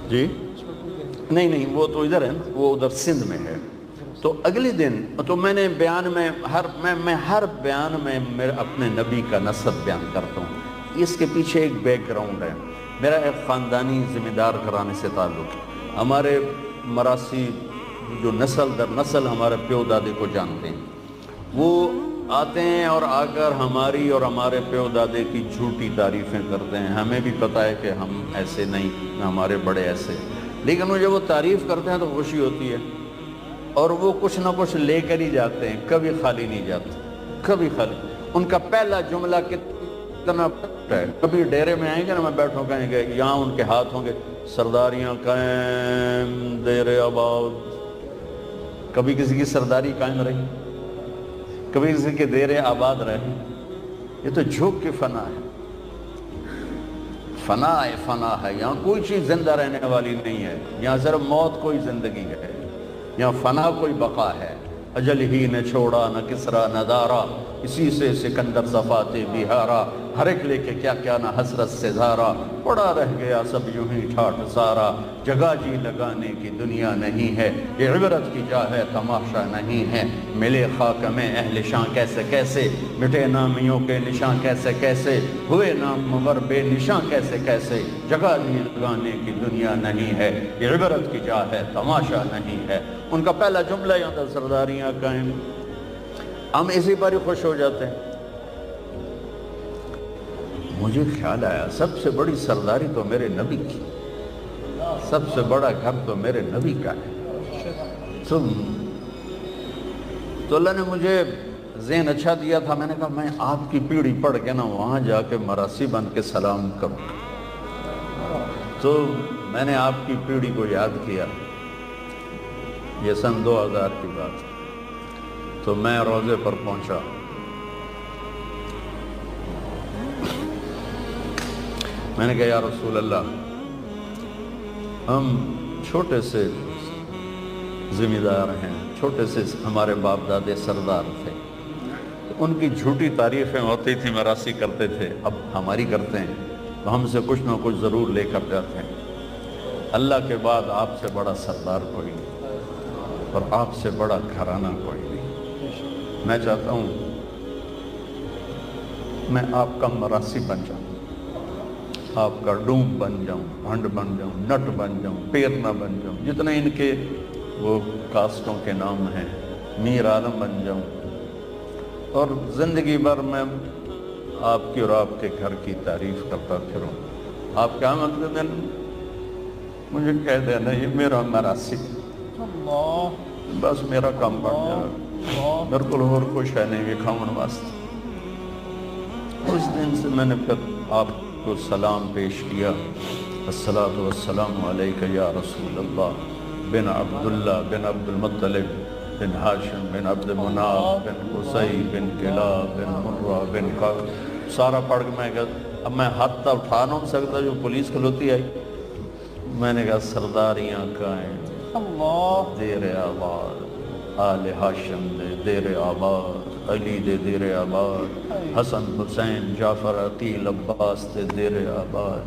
جی نہیں وہ تو ادھر ہے نا، وہ ادھر سندھ میں ہے. تو اگلے دن تو میں نے بیان میں ہر بیان میں اپنے نبی کا نسب بیان کرتا ہوں. اس کے پیچھے ایک بیک گراؤنڈ ہے. میرا ایک خاندانی ذمہ دار گھرانے سے تعلق ہے. ہمارے مراسی جو نسل در نسل ہمارے پیو دادے کو جانتے ہیں، وہ آتے ہیں اور آ کر ہماری اور ہمارے پیو دادے کی جھوٹی تعریفیں کرتے ہیں. ہمیں بھی پتہ ہے کہ ہم ایسے نہیں، ہمارے بڑے ایسے، لیکن جب وہ تعریف کرتے ہیں تو خوشی ہوتی ہے. اور وہ کچھ نہ کچھ لے کر ہی جاتے ہیں، کبھی خالی نہیں جاتے، کبھی خالی. ان کا پہلا جملہ کتنا ہے، کبھی ڈیرے میں آئیں گے نا، میں بیٹھوں کہیں گے، یہاں ان کے ہاتھ ہوں گے سرداریاں قائم دیر آباد. کبھی کسی کی سرداری قائم رہی، کبھی کسی کے دیر آباد رہی. یہ تو جھوک کی فنا ہے، فنا ہے. یہاں کوئی چیز زندہ رہنے والی نہیں ہے. یہاں صرف موت کوئی زندگی ہے، یہاں فنا کوئی بقا ہے. اجل ہی نہ چھوڑا نہ کسرا نہ دارا، اسی سے سکندر صفات بہارا. ہر ایک لے کے کیا کیا نہ حسرت سے دھارا، پڑا رہ گیا سب یوں ہی ٹھاٹ سارا. جگہ جی لگانے کی دنیا نہیں ہے، یہ عبرت کی جا ہے تماشا نہیں ہے. ملے خاک میں اہل شاں کیسے کیسے، مٹے نامیوں کے نشاں کیسے کیسے، ہوئے نامور بے نشاں کیسے کیسے. جگہ جی لگانے کی دنیا نہیں ہے، یہ عبرت کی جا ہے تماشا نہیں ہے. ان کا پہلا جملہ یہ ہوتا ہے سرداریاں قائم. ہم اسی پر ہی خوش ہو جاتے ہیں. مجھے خیال آیا سب سے بڑی سرداری تو میرے نبی کی، سب سے بڑا گھر تو میرے نبی کا ہے. تو اللہ نے مجھے ذہن اچھا دیا تھا. میں نے کہا میں آپ کی پیڑھی پڑھ کے نا وہاں جا کے مراسی بن کے سلام کروں. تو میں نے آپ کی پیڑھی کو یاد کیا. یہ سن 2000 کی بات. تو میں روزے پر پہنچا. میں نے کہا یا رسول اللہ، ہم چھوٹے سے ذمہ دار ہیں، چھوٹے سے ہمارے باپ دادے سردار تھے، تو ان کی جھوٹی تعریفیں ہوتی تھی، مراسی کرتے تھے. اب ہماری کرتے ہیں تو ہم سے کچھ نہ کچھ ضرور لے کر جاتے ہیں. اللہ کے بعد آپ سے بڑا سردار کوئی نہیں، اور آپ سے بڑا گھرانہ کوئی نہیں. میں چاہتا ہوں میں آپ کا مراسی بن جاؤں، آپ کا ڈوم بن جاؤں، بھنڈ بن جاؤں، نٹ بن جاؤں، پیرنا بن جاؤں، جتنے ان کے وہ کاسٹوں کے نام ہیں، میر عالم بن جاؤں. اور زندگی بھر میں آپ کی اور آپ کے گھر کی تعریف کرتا پھروں. آپ کیا مقصد ہے؟ مجھے کہہ دینا یہ میرا مراسی، بس میرا کام بن جائے، میرے کو اور کچھ ہے نہیں بھی کھاؤن واسطے. اس دن سے میں نے پھر آپ کو سلام پیش کیا. الصلاۃ والسلام علیک یا رسول اللہ بن عبداللہ بن عبد المطلب بن ہاشم بن عبد مناف بن قصی بن کلاب بن مرہ بن قعب. سارا پڑھ کے میں کہا، اب میں ہاتھ تھا اٹھا نہیں سکتا، جو پولیس کھلوتی آئی. میں نے کہا سرداریاں قائم دیر آباد، آل ہاشم دے دیر آباد، علی دے دیر آباد، حسن حسین جعفر عقیل عباس دے دیر آباد.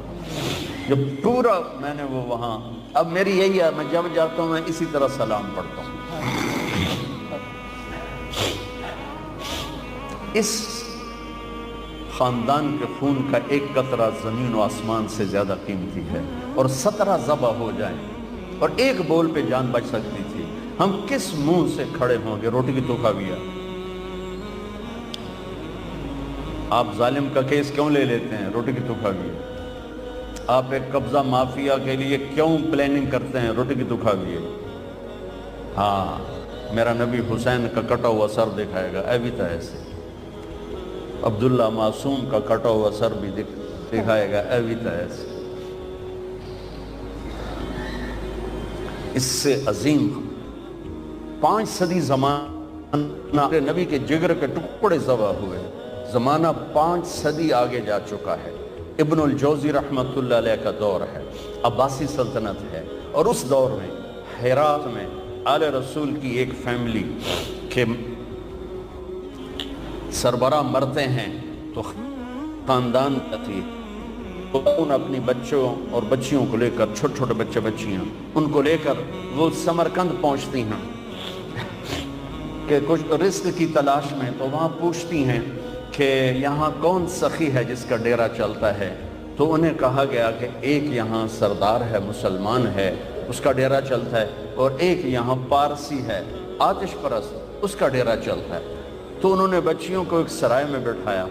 جب پورا میں نے وہ وہاں، اب میری یہی ہے، میں جب جاتا ہوں میں اسی طرح سلام پڑھتا ہوں. اس خاندان کے خون کا ایک قطرہ زمین و آسمان سے زیادہ قیمتی ہے، اور 17 ذبح ہو جائیں اور ایک بول پہ جان بچ سکتی تھی. ہم کس منہ سے کھڑے ہوں گے؟ روٹی کی تو کھاویا. آپ ظالم کا کیس کیوں لے لیتے ہیں؟ روٹی کی تو کھاویا. آپ ایک قبضہ مافیا کے لیے کیوں پلاننگ کرتے ہیں؟ روٹی کی تو کھاویا. ہاں میرا نبی حسین کا کٹا ہوا سر دکھائے گا، اے بھی تھا ایسے، عبداللہ معصوم کا کٹا ہوا سر بھی دکھائے گا، اے بھی تھا ایسے۔ اس سے عظیم 5 صدی زمانہ نبی کے جگر کے ٹکڑے ذبح ہوئے، زمانہ 5 صدی آگے جا چکا ہے۔ ابن الجوزی رحمت اللہ علیہ کا دور ہے، عباسی سلطنت ہے، اور اس دور میں ہرات میں آل رسول کی ایک فیملی کے سربراہ مرتے ہیں تو خاندان تھی، ان اپنی بچوں اور بچیوں کو لے کر، چھوٹے چھوٹے بچے بچیاں ان کو لے کر وہ سمرقند پہنچتی ہیں کہ کچھ رزق کی تلاش میں، تو وہاں پوچھتی ہیں کہ یہاں کون سخی ہے جس کا ڈیرہ چلتا ہے، تو انہیں کہا گیا کہ ایک یہاں سردار ہے، مسلمان ہے، اس کا ڈیرہ چلتا ہے، اور ایک یہاں پارسی ہے، آتش پرست، اس کا ڈیرہ چلتا ہے۔ تو انہوں نے بچیوں کو ایک سرائے میں بٹھایا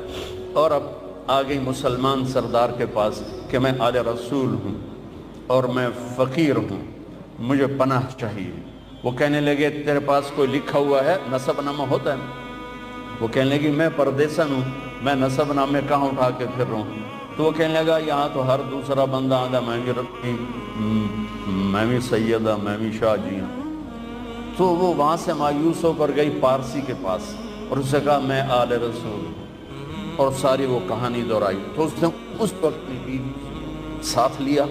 اور اب آ گئی مسلمان سردار کے پاس کہ میں آل رسول ہوں اور میں فقیر ہوں، مجھے پناہ چاہیے۔ وہ کہنے لگے تیرے پاس کوئی لکھا ہوا ہے، نسب نامہ ہوتا ہے؟ وہ کہنے لگی میں پردیسن ہوں، میں نسب نامے کہاں اٹھا کے پھر رہا ہوں؟ تو وہ کہنے لگا یہاں تو ہر دوسرا بندہ آدھا میں بھی سیدہ، میں بھی شاہ جی ہوں۔ تو وہ وہاں سے مایوس ہو کر گئی پارسی کے پاس اور اس سے کہا میں آل رسول ہوں، اور ساری وہ کہانی دہرائی۔ تو اس نے اس وقت بھی ساتھ لیا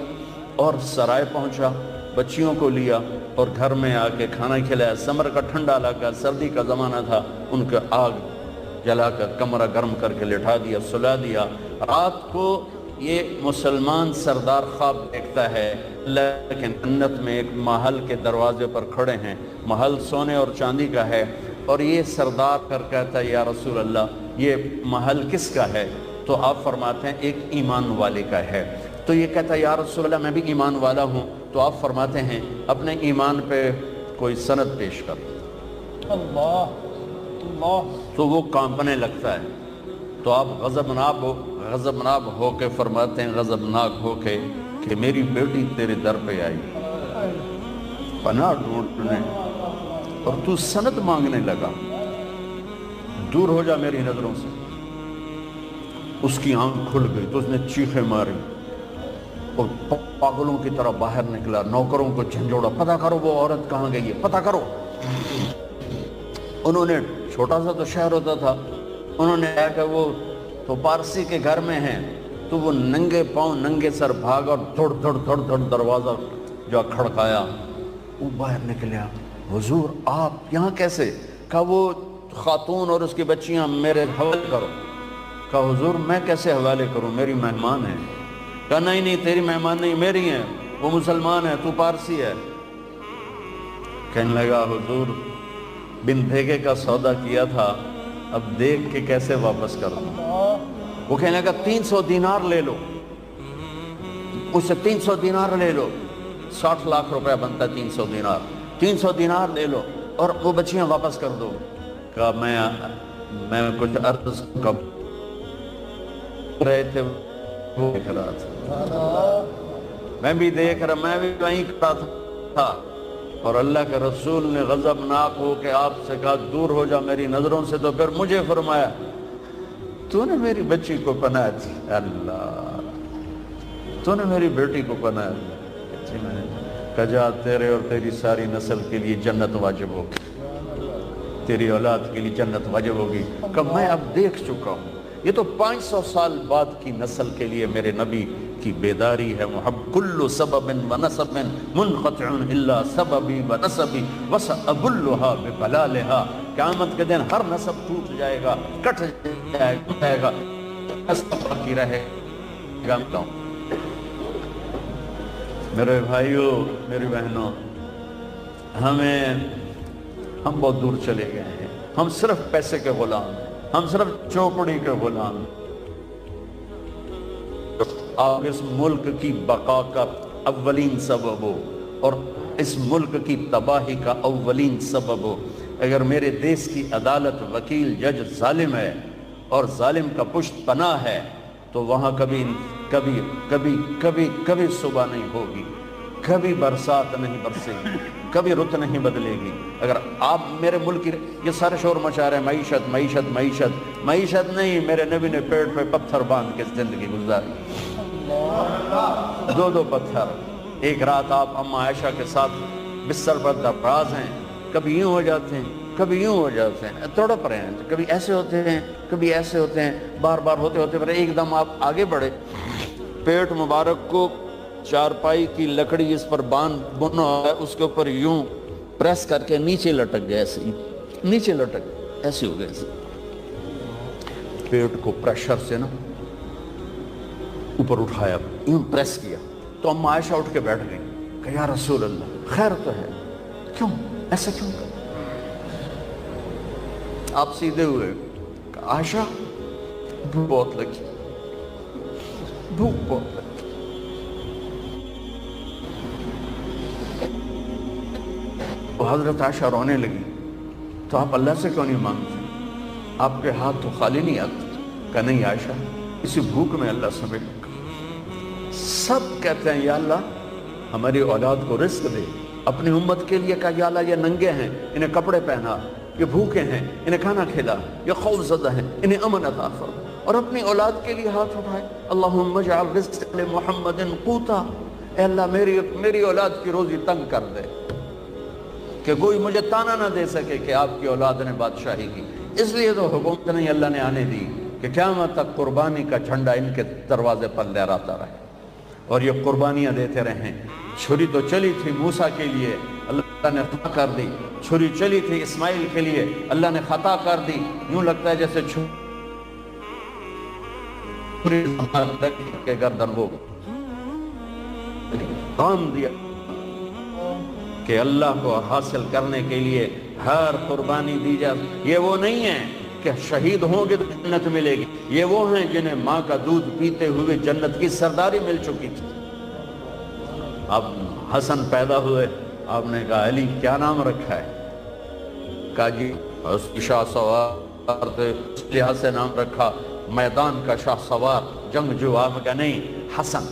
اور سرائے پہنچا، بچیوں کو لیا اور گھر میں آ کے کھانا کھلایا۔ سمر کا ٹھنڈا علاقہ، سردی کا زمانہ تھا، ان کے آگ جلا کر کمرہ گرم کر کے لٹا دیا، سلا دیا۔ رات کو یہ مسلمان سردار خواب دیکھتا ہے، لیکن جنت میں ایک محل کے دروازے پر کھڑے ہیں، محل سونے اور چاندی کا ہے، اور یہ سردار کر کہتا ہے یا رسول اللہ یہ محل کس کا ہے؟ تو آپ فرماتے ہیں ایک ایمان والے کا ہے۔ تو یہ کہتا ہے یا رسول اللہ میں بھی ایمان والا ہوں۔ تو آپ فرماتے ہیں اپنے ایمان پہ کوئی سند پیش کر۔ اللہ اللہ۔ تو وہ کانپنے لگتا ہے، تو آپ غضبناک ہو کے فرماتے ہیں، غضبناک ہو کے کہ میری بیٹی تیرے در پہ آئی پناہ ڈھونڈنے اور تو سند مانگنے لگا، دور ہو جا میری نظروں سے۔ اس کی آنکھ کھل گئی تو اس نے چیخیں ماری اور پاگلوں کی طرح باہر نکلا، نوکروں کو جھنجھوڑا، پتہ کرو وہ عورت کہاں گئی ہے، پتہ کرو۔ انہوں نے چھوٹا سا تو شہر ہوتا تھا، انہوں نے کہا کہ وہ تو پارسی کے گھر میں ہیں، تو وہ ننگے پاؤں ننگے سر بھاگا اور دھڑ دھڑ دھڑ دھڑ دروازہ جو کھڑکایا، وہ باہر نکلیا، حضور آپ یہاں کیسے؟ کہا وہ خاتون اور اس کی بچیاں میرے حوالے کرو۔ کہا حضور میں کیسے حوالے کروں، میری مہمان ہیں۔ کہا نہیں نہیں تیری مہمان نہیں، میری ہیں، وہ مسلمان ہے، تو پارسی ہے۔ کہنے لگا حضور بن بھیگے کا سودا کیا تھا، اب دیکھ کے کیسے واپس کر دوں؟ وہ کہنے لگا 300 دینار لے لو، اس سے 300 دینار لے لو، 60 لاکھ روپے بنتا ہے 300 دینار، 300 دینار لے لو اور وہ بچیاں واپس کر دو۔ کہا میں کچھ عرض کب رہے تھے وہ دیکھ رہا تھا، میں بھی دیکھ رہا، میں بھی وہیں کھڑا تھا، اور اللہ کے رسول نے غضبناک ہو کے آپ سے کہا دور ہو جا میری نظروں سے، تو پھر مجھے فرمایا تو نے میری بچی کو پناہ دی، اللہ تو نے میری بیٹی کو پناہ دی، میں نے کہا جا تیرے اور تیری ساری نسل کے لیے جنت واجب ہوگی، تیری اولاد کے لیے جنت واجب ہوگی۔ کہ میں اب دیکھ چکا ہوں، یہ تو 500 سال بعد کی نسل کے لیے میرے نبی کی بیداری ہے۔ کل سبب و نسب منقطع الا سببی و نسبی وسأبلھا ببلالھا۔ قیامت کے دن ہر نسب ٹوٹ جائے گا، کٹ جائے گا، نسب باقی رہے گا۔ میرے بھائیوں میری بہنوں، ہم بہت دور چلے گئے ہیں، ہم صرف پیسے کے غلام ہیں، ہم صرف چوپڑی کے غلام ہیں۔ آپ اس ملک کی بقا کا اولین سبب ہو اور اس ملک کی تباہی کا اولین سبب ہو۔ اگر میرے دیس کی عدالت، وکیل، جج ظالم ہے اور ظالم کا پشت پناہ ہے تو وہاں کبھی صبح نہیں ہوگی، کبھی برسات نہیں برسے گی، کبھی رت نہیں بدلے گی۔ اگر آپ میرے ملک کی یہ سارے شور مچا رہے ہیں معیشت معیشت معیشت، معیشت نہیں، میرے نبی نے پیٹ پہ پتھر باندھ کے زندگی گزاری، دو پتھر۔ ایک رات آپ اماں عائشہ کے ساتھ بستر پر دراز ہیں، کبھی یوں ہو جاتے ہیں کبھی یوں ہو جاتے ہیں، تڑپ رہے ہیں، کبھی ایسے ہوتے ہیں کبھی ایسے ہوتے ہیں، بار بار ہوتے ہوتے پھر ایک دم آپ آگے بڑھے، پیٹ مبارک کو چارپائی کی لکڑی جس پر باندھ بنا ہے اس کے اوپر یوں پریس کر کے نیچے لٹک گئے، ایسے نیچے لٹک ایسے ہو گئے، ایسے پیٹ کو پریشر سے نا اوپر اٹھایا، یوں پریس کیا تو اماں عائشہ اٹھ کے بیٹھ گئی کہ یا رسول اللہ خیر تو ہے، کیوں ایسا کیوں؟ آپ سیدھے ہوئے کہ عائشہ بھوک بہت لگی، بھوک بہت لگی۔ حضرت عائشہ رونے لگی تو آپ اللہ سے کیوں نہیں مانگتے؟ آپ کے ہاتھ تو خالی نہیں آتے؟ کہ نہیں عائشہ، اسی بھوک میں اللہ سمجھ گا۔ سب کہتے ہیں یا اللہ ہماری اولاد کو رزق دے، اپنی امت کے لیے کہا یا اللہ یہ ننگے ہیں انہیں کپڑے پہنا، یہ بھوکے ہیں انہیں کھانا کھلا، یہ خوف زدہ ہیں انہیں امن عطا فرما، اور اپنی اولاد کے لیے ہاتھ اٹھائے اللہم اجعل رزق محمد قوتا، اے اللہ میری اولاد کی روزی تنگ کر دے کہ کوئی مجھے تانا نہ دے سکے کہ آپ کی اولاد نے بادشاہی کی۔ اس لیے تو حکومت نہیں اللہ نے آنے دی کہ قیامت تک قربانی کا جھنڈا ان کے دروازے پر لہراتا رہے اور یہ قربانیاں دیتے رہیں۔ چھری تو چلی تھی موسیٰ کے لیے، اللہ نے خطا کر دی، چھری چلی تھی اسماعیل کے لیے، اللہ نے خطا کر دی، یوں لگتا ہے جیسے چھری کے گردن وہ کام دیا کہ اللہ کو حاصل کرنے کے لیے ہر قربانی دی جائے۔ یہ وہ نہیں ہے کہ شہید ہوں گے تو جنت ملے گی، یہ وہ ہیں جنہیں ماں کا دودھ پیتے ہوئے جنت کی سرداری مل چکی تھی۔ اب حسن پیدا ہوئے، آپ نے کہا علی کیا نام رکھا ہے؟ کہا جی اس کی شاہ سوار تھے اس لحاظ سے نام رکھا، میدان کا شاہ سوار جنگ جو۔ آپ کہا نہیں حسن۔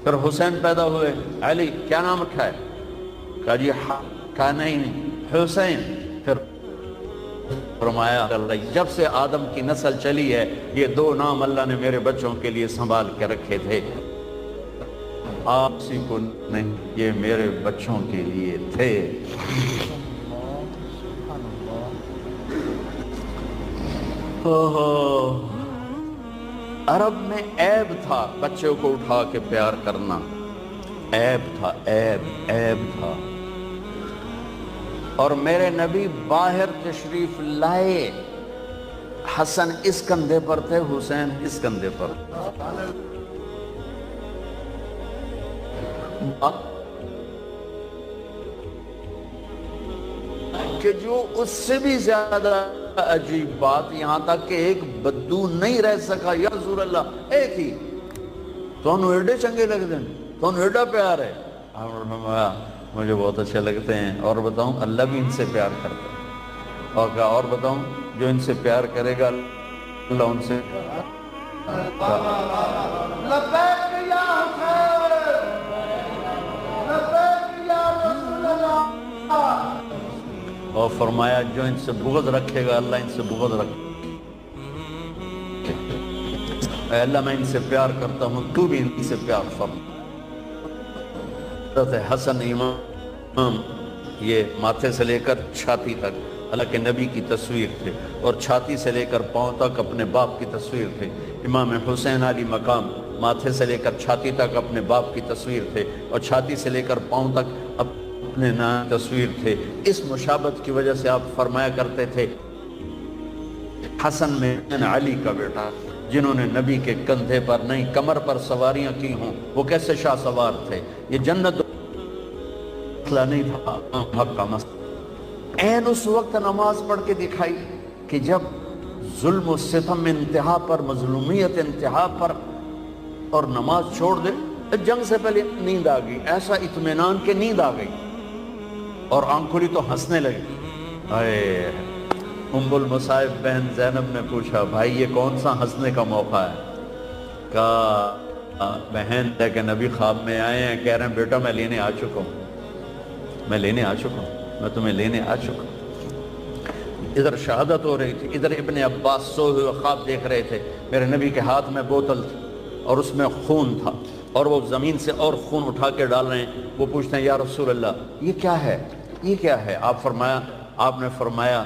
پھر حسین پیدا ہوئے، علی کیا نام رکھا ہے؟ کہا جی کہا نہیں حسین۔ پھر فرمایا جب سے آدم کی نسل چلی ہے یہ دو نام اللہ نے میرے بچوں کے لیے سنبھال کے رکھے تھے، آپ سی کو نہیں، یہ میرے بچوں کے لیے تھے۔ عرب میں عیب تھا بچوں کو اٹھا کے پیار کرنا، عیب تھا، عیب تھا۔ اور میرے نبی باہر تشریف لائے، حسن اس کندھے پر تھے، حسین اس کندھے پر، کہ جو اس سے بھی زیادہ عجیب بات یہاں تک کہ ایک بدو نہیں رہ سکا، یا رسول اللہ ایک ہی تو انہوں ایڈے چنگے لگتے ہیں، تو انہوں ایڈا پیار ہے۔ مجھے بہت اچھے لگتے ہیں، اور بتاؤں اللہ بھی ان سے پیار کرتا ہے، اور کہا اور بتاؤں جو ان سے پیار کرے گا اللہ ان سے لبیک یا حسین، لبیک یا رسول اللہ، اور فرمایا جو ان سے بغض رکھے گا اللہ ان سے بغض رکھے اے اللہ میں ان سے پیار کرتا ہوں تو بھی ان سے پیار فرما۔ حضرت حسن امام یہ ماتھے سے لے کر چھاتی تک اللہ کے نبی کی تصویر تھے، اور چھاتی سے لے کر پاؤں تک اپنے باپ کی تصویر تھے۔ امام حسین علی مقام ماتھے سے لے کر چھاتی تک اپنے باپ کی تصویر تھے، اور چھاتی سے لے کر پاؤں تک اپنے نام کی تصویر تھے۔ اس مشابہت کی وجہ سے آپ فرمایا کرتے تھے حسن میں علی کا بیٹا، جنہوں نے نبی کے کندھے پر نہیں کمر پر سواریاں کی ہوں، وہ کیسے شاہ سوار تھے۔ یہ جنت مسئلہ نہیں تھا، حق کا مسئلہ۔ این اس وقت نماز پڑھ کے دکھائی کہ جب ظلم و ستم انتہا پر، مظلومیت انتہا پر، اور نماز چھوڑ دے، جنگ سے پہلے نیند آ گئی، ایسا اطمینان کہ نیند آ گئی، اور آنکھ کھلی تو ہنسنے لگی۔ اے ام المصائب بہن زینب نے پوچھا بھائی یہ کون سا ہنسنے کا موقع ہے؟ کہا بہن لیکن ابھی خواب میں آئے ہیں، کہہ رہے ہیں بیٹا میں لینے آ چکا ہوں، میں لینے آ چکا ہوں، میں تمہیں لینے آ چکا ہوں۔ ادھر شہادت ہو رہی تھی، ادھر ابن عباس سوئے ہوئے خواب دیکھ رہے تھے، میرے نبی کے ہاتھ میں بوتل تھی اور اس میں خون تھا، اور وہ زمین سے اور خون اٹھا کے ڈال رہے ہیں۔ وہ پوچھتے ہیں یا رسول اللہ یہ کیا ہے، یہ کیا ہے؟ آپ نے فرمایا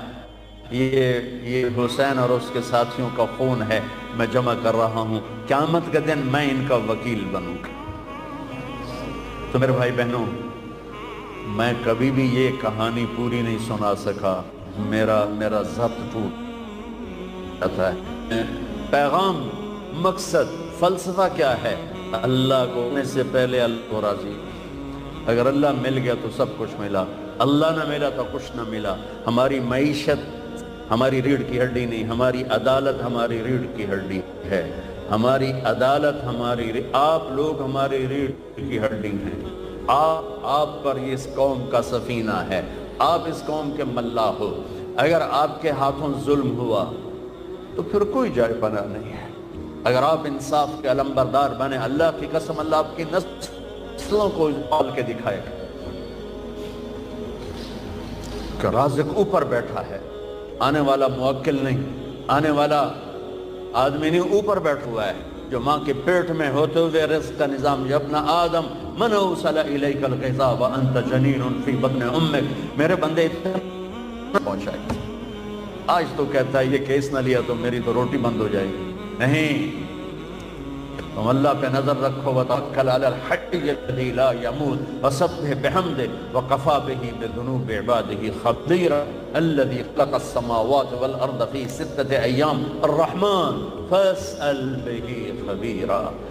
یہ حسین اور اس کے ساتھیوں کا خون ہے، میں جمع کر رہا ہوں، قیامت کے دن میں ان کا وکیل بنوں گا۔ تو میرے بھائی بہنوں، میں کبھی بھی یہ کہانی پوری نہیں سنا سکا، میرا ضبط ٹوٹ جاتا ہے۔ پیغام، مقصد، فلسفہ کیا ہے؟ اللہ کو ہونے سے پہلے اللہ کو راضی۔ اگر اللہ مل گیا تو سب کچھ ملا، اللہ نہ ملا تو کچھ نہ ملا۔ ہماری معیشت ہماری ریڑھ کی ہڈی نہیں، ہماری عدالت ہماری ریڑھ کی ہڈی ہے، ہماری عدالت آپ لوگ ہماری ریڑھ کی ہڈی ہیں۔ آپ پر اس قوم کا سفینہ ہے، آپ اس قوم کے ملا ہو۔ اگر آپ کے ہاتھوں ظلم ہوا تو پھر کوئی جائے پناہ نہیں ہے۔ اگر آپ انصاف کے علمبردار بنے، اللہ کی قسم اللہ آپ کی نسلوں کو پال کے دکھائے گا کہ رازق اوپر بیٹھا ہے، آنے والا موکل نہیں، آنے والا آدمی نہیں، اوپر بیٹھا ہوا ہے، جو ماں کے پیٹ میں ہوتے ہوئے رزق کا نظام۔ یا ابن آدم من اوصل الیک الغذاء وانت جنین فی بطن امک، میرے بندے اتنا پہنچائے۔ آج تو کہتا ہے یہ کیس نہ لیا تو میری تو روٹی بند ہو جائے گی۔ نہیں، تم اللہ پہ نظر رکھو، وتوکل علی الحی الذی لا یموت وسبح بحمدہ وکفی بہ بذنوب عبادہ خبیرا الذی خلق السماوات والارض فی ستۃ ایام الرحمن فاسأل بہ خبیرا۔